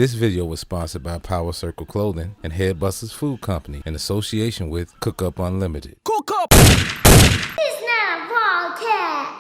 This video was sponsored by PowerCircle Clothing and Headbusters Food Company in association with Cookup Unlimited. Cookup! It's not podcast.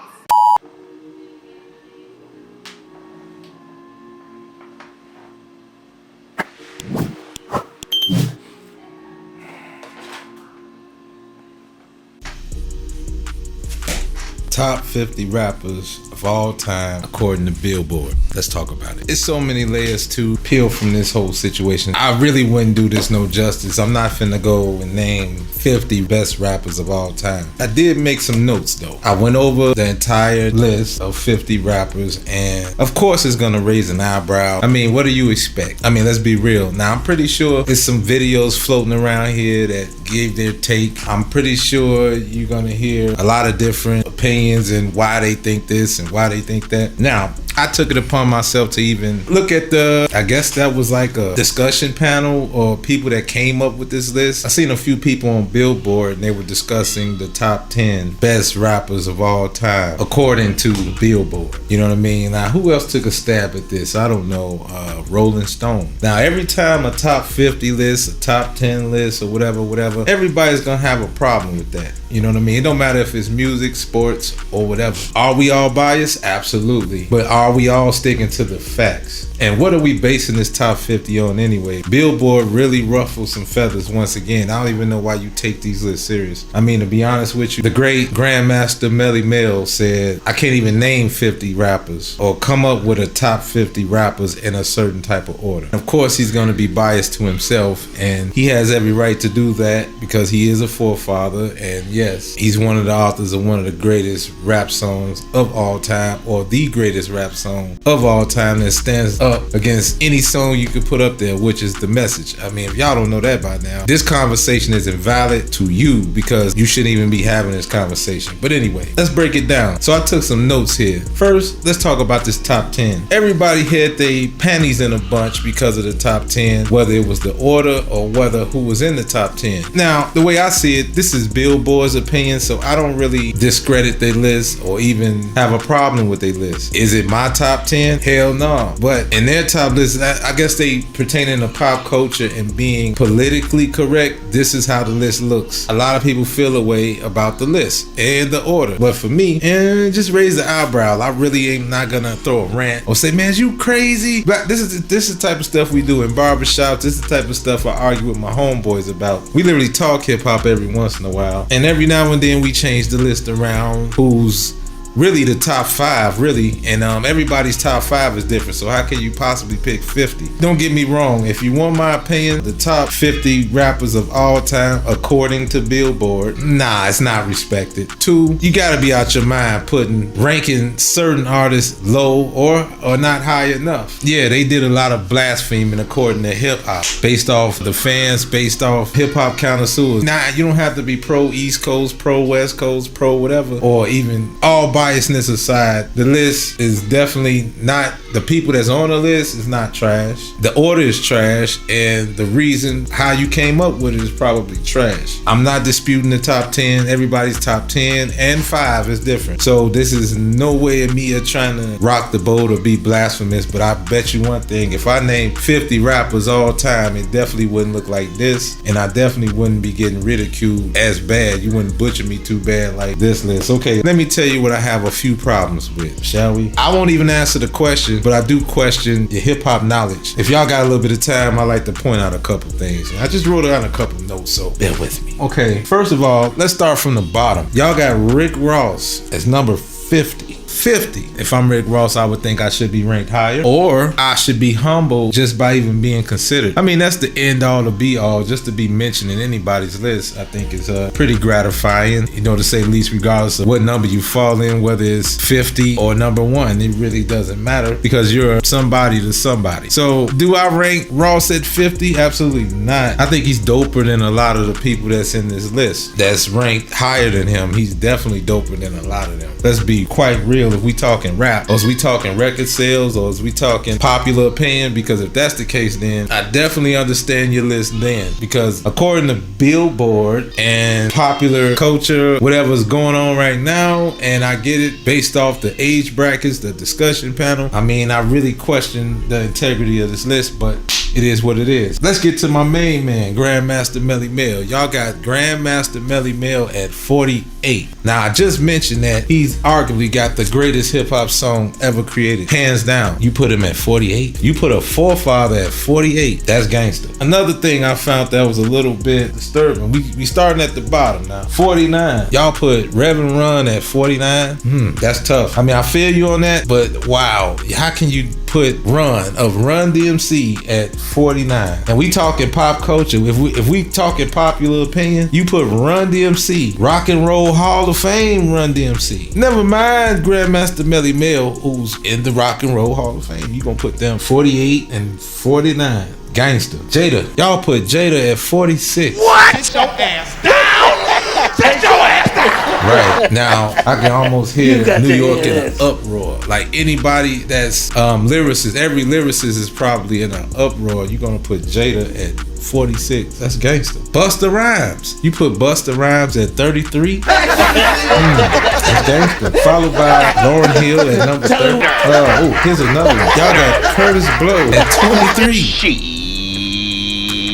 Top 50 rappers of all time according to Billboard. Let's talk about it. There's so many layers to peel from this whole situation. I really wouldn't do this no justice. I'm not finna go and name 50 best rappers of all time. I did make some notes though. I went over the entire list of 50 rappers, and of course it's gonna raise an eyebrow. I mean, what do you expect? I mean, let's be real. Now, I'm pretty sure there's some videos floating around here that gave their take. I'm pretty sure you're gonna hear a lot of different opinions and why they think this and why they think that. Now, I took it upon myself to even look at I guess that was like a discussion panel or people that came up with this list. I seen a few people on Billboard and they were discussing the top 10 best rappers of all time according to Billboard. You know what I mean? Now, who else took a stab at this? I don't know. Rolling Stone. Now, every time a top 50 list, a top 10 list, or whatever, everybody's gonna have a problem with that. You know what I mean? It don't matter if it's music, sports, or whatever. Are we all biased? Absolutely. But are we all sticking to the facts? And what are we basing this top 50 on anyway? Billboard really ruffled some feathers once again. I don't even know why you take these lists serious. I mean, to be honest with you, the great Grandmaster Melly Mel said, I can't even name 50 rappers or come up with a top 50 rappers in a certain type of order. Of course, he's going to be biased to himself, and he has every right to do that because he is a forefather, and yes, he's one of the authors of one of the greatest rap songs of all time, or the greatest rap song of all time that stands up against any song you could put up there, which is The Message. I mean, if y'all don't know that by now, this conversation is invalid to you because you shouldn't even be having this conversation. But anyway, let's break it down. So I took some notes here. First, let's talk about this top 10. Everybody had their panties in a bunch because of the top 10, whether it was the order or whether who was in the top 10. Now, the way I see it, this is Billboard's opinion, so I don't really discredit their list or even have a problem with their list. Is it my top 10? Hell no. But in their top list, I guess they pertaining to pop culture and being politically correct, this is how the list looks. A lot of people feel a way about the list and the order. But for me, just raise the eyebrow. I really ain't not gonna throw a rant or say, man, you crazy. But this is the type of stuff we do in barbershops. This is the type of stuff I argue with my homeboys about. We literally talk hip hop every once in a while. And every now and then we change the list around who's really the top 5, really, and everybody's top 5 is different, so how can you possibly pick 50? Don't get me wrong, if you want my opinion, the top 50 rappers of all time according to Billboard, nah, it's not respected. 2, you gotta be out your mind ranking certain artists low or not high enough. Yeah, they did a lot of blaspheming according to hip hop, based off the fans, based off hip hop connoisseurs. Nah, you don't have to be pro East Coast, pro West Coast, pro whatever, or even all biasness aside, the list is definitely not, the people that's on the list is not trash. The order is trash, and the reason how you came up with it is probably trash. I'm not disputing the top 10. Everybody's top 10 and 5 is different. So this is no way of me trying to rock the boat or be blasphemous, but I bet you one thing, if I named 50 rappers all time, it definitely wouldn't look like this, and I definitely wouldn't be getting ridiculed as bad. You wouldn't butcher me too bad like this list. Okay, let me tell you what I have a few problems with, shall we? I won't even answer the question, but I do question your hip-hop knowledge. If y'all got a little bit of time, I like to point out a couple things. I just wrote down a couple notes, so bear with me. Okay, first of all, let's start from the bottom. Y'all got Rick Ross as number 50. If I'm Rick Ross, I would think I should be ranked higher, or I should be humbled just by even being considered. I mean, that's the end all to be all. Just to be mentioned in anybody's list, I think is pretty gratifying, you know, to say the least, regardless of what number you fall in, whether it's 50 or number 1. It really doesn't matter because you're somebody to somebody. So do I rank Ross at 50? Absolutely not. I think he's doper than a lot of the people that's in this list that's ranked higher than him. He's definitely doper than a lot of them. Let's be quite real appeal if we talking rap, or is we talking record sales, or is we talking popular opinion? Because if that's the case, then I definitely understand your list then. Because according to Billboard and popular culture, whatever's going on right now, and I get it based off the age brackets, the discussion panel, I mean, I really question the integrity of this list, but it is what it is. Let's get to my main man, Grandmaster Melly Mel. Y'all got Grandmaster Melly Mel at 48. Now, I just mentioned that he's arguably got the greatest hip-hop song ever created. Hands down. You put him at 48. You put a forefather at 48. That's gangster. Another thing I found that was a little bit disturbing. We starting at the bottom now. 49. Y'all put Reverend Run at 49. That's tough. I mean, I feel you on that, but wow. How can you put Run DMC at 49? And we talking pop culture. If we talking popular opinion, you put Run DMC, Rock and Roll Hall of Fame Run DMC. Never mind Grandmaster Melly Mel, who's in the Rock and Roll Hall of Fame. You gonna put them 48 and 49. Gangster. Jada. Y'all put Jada at 46. What? Sit your ass down! Sit your ass down! Right. Now, I can almost hear New York in an uproar. Like anybody that's lyricist, every lyricist is probably in an uproar. You're going to put Jada at 46. That's gangster. Busta Rhymes. You put Busta Rhymes at 33. That's gangster. Followed by Lauryn Hill at number 30. Oh, here's another one. Y'all got Curtis Blow at 23.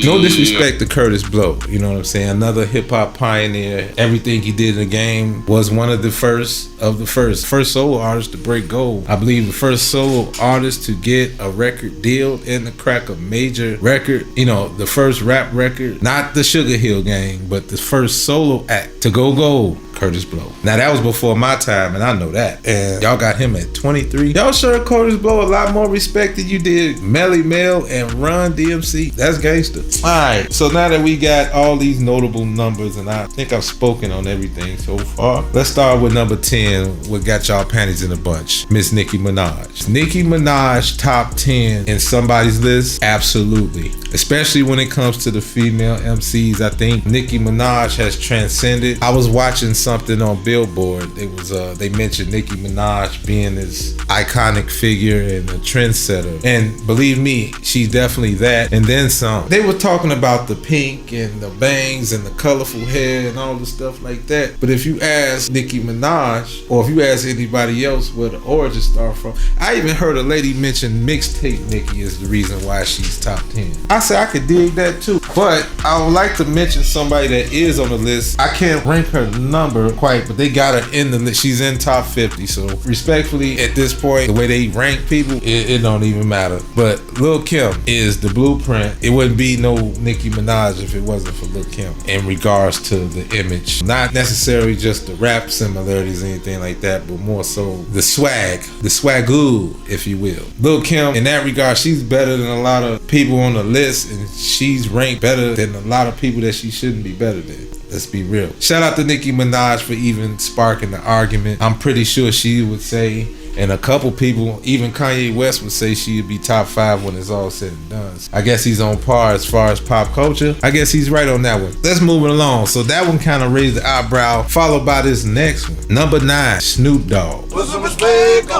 No disrespect to Curtis Blow, you know what I'm saying? Another hip hop pioneer. Everything he did in the game was one of the first solo artists to break gold. I believe the first solo artist to get a record deal and to crack a major record. You know, the first rap record, not the Sugar Hill Gang, but the first solo act to go gold. Curtis Blow. Now that was before my time, and I know that. And y'all got him at 23. Y'all sure Curtis Blow a lot more respect than you did Melly Mel and Run DMC. That's gangster. Alright, so now that we got all these notable numbers, and I think I've spoken on everything so far, let's start with number 10. What got y'all panties in a bunch? Miss Nicki Minaj. Nicki Minaj top 10 in somebody's list? Absolutely. Especially when it comes to the female MCs, I think Nicki Minaj has transcended. I was watching something on Billboard. It was they mentioned Nicki Minaj being this iconic figure and a trendsetter, and believe me, she's definitely that and then some. They were talking about the pink and the bangs and the colorful hair and all the stuff like that, but if you ask Nicki Minaj, or if you ask anybody else where the origin start from, I even heard a lady mention mixtape Nicki is the reason why she's top 10. I said I could dig that too, but I would like to mention somebody that is on the list. I can't rank her number quite, but they got her in the list. She's in top 50, so respectfully at this point, the way they rank people, it don't even matter. But Lil' Kim is the blueprint. It wouldn't be no Nicki Minaj if it wasn't for Lil' Kim in regards to the image. Not necessarily just the rap similarities or anything like that, but more so the swagoo, if you will. Lil' Kim, in that regard, she's better than a lot of people on the list, and she's ranked better than a lot of people that she shouldn't be better than. Let's be real. Shout out to Nicki Minaj for even sparking the argument. I'm pretty sure she would say, and a couple people, even Kanye West would say she'd be top 5 when it's all said and done. I guess he's on par as far as pop culture. I guess he's right on that one. Let's move it along. So that one kind of raised the eyebrow, followed by this next one. Number 9, Snoop Dogg.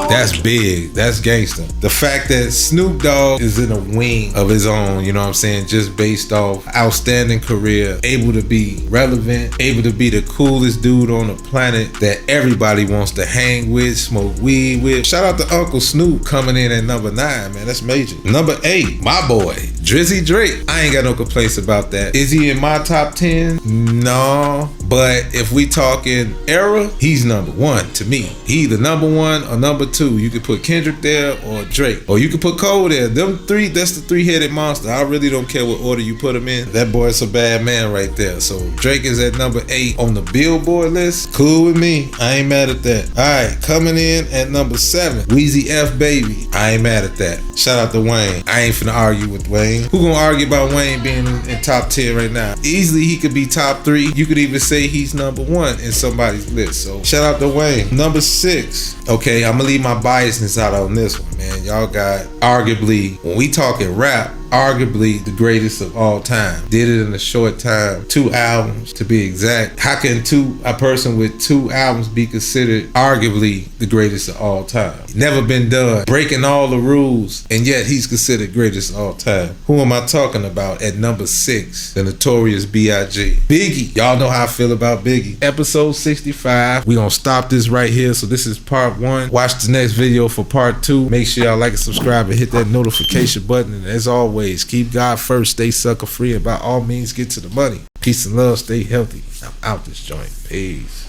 That's big. That's gangster. The fact that Snoop Dogg is in a wing of his own, you know what I'm saying, just based off outstanding career, able to be relevant, able to be the coolest dude on the planet that everybody wants to hang with, smoke weed with. Shout out to Uncle Snoop coming in at number 9, man. That's major. Number 8, my boy, Drizzy Drake. I ain't got no complaints about that. Is he in my top 10? No. But if we talking era, he's number 1 to me. He either number 1 or number 2. You could put Kendrick there or Drake. Or you could put Cole there. Them three, that's the 3-headed monster. I really don't care what order you put him in. That boy's a bad man right there. So Drake is at number 8 on the Billboard list. Cool with me. I ain't mad at that. Alright, coming in at number 7, Weezy F Baby. I ain't mad at that. Shout out to Wayne. I ain't finna argue with Wayne. Who gonna argue about Wayne being in top 10 right now? Easily he could be top 3. You could even say he's number 1 in somebody's list. So shout out to Wayne. Number 6. Okay, I'm gonna leave my biasness out on this one, man. man. Y'all got arguably, when we talking rap, arguably the greatest of all time. Did it in a short time, 2 albums to be exact. How can a person with 2 albums be considered arguably the greatest of all time? Never been done, breaking all the rules, and yet he's considered greatest of all time. Who am I talking about at number 6? The Notorious B.I.G. Biggie. Y'all know how I feel about Biggie. Episode 65. We gonna stop this right here. So this is part 1. Watch the next video for part 2. Make sure y'all like and subscribe and hit that notification button. And as always, keep God first, stay sucker free, and by all means get to the money. Peace and love, stay healthy. I'm out this joint. Peace.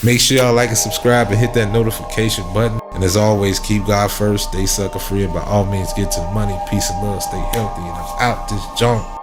Make sure y'all like and subscribe and hit that notification button. And as always, keep God first, stay sucker free, and by all means get to the money. Peace and love, stay healthy, and I'm out this joint.